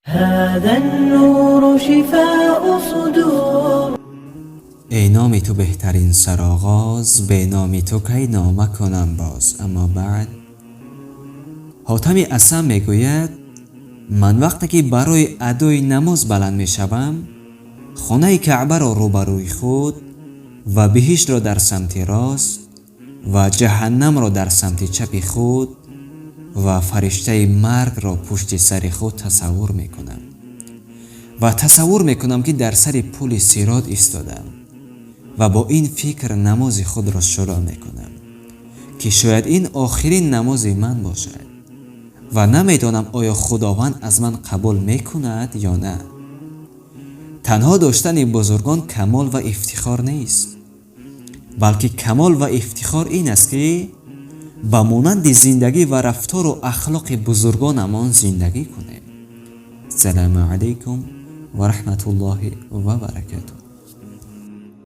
هذا النور شفاء صدور. ای نام تو بهترین سرآغاز، به نام تو کی نامه کنم باز. اما بعد حاتم اصم میگوید من وقتی که برای ادای نماز بلند میشوم، خانه کعبه را روبروی خود و بهشت را در سمت راست و جهنم را در سمت چپ خود و فرشته مرگ را پشت سر خود تصور میکنم و تصور میکنم که در سر پل صراط ایستادم و با این فکر نماز خود را شروع میکنم که شاید این آخرین نماز من باشد و نمیدانم آیا خداوند از من قبول میکند یا نه. تنها داشتن بزرگان کمال و افتخار نیست، بلکه کمال و افتخار این است که با مانند زندگی و رفتار و اخلاق بزرگانمان زندگی کنیم. سلام علیکم و رحمت الله و برکاته.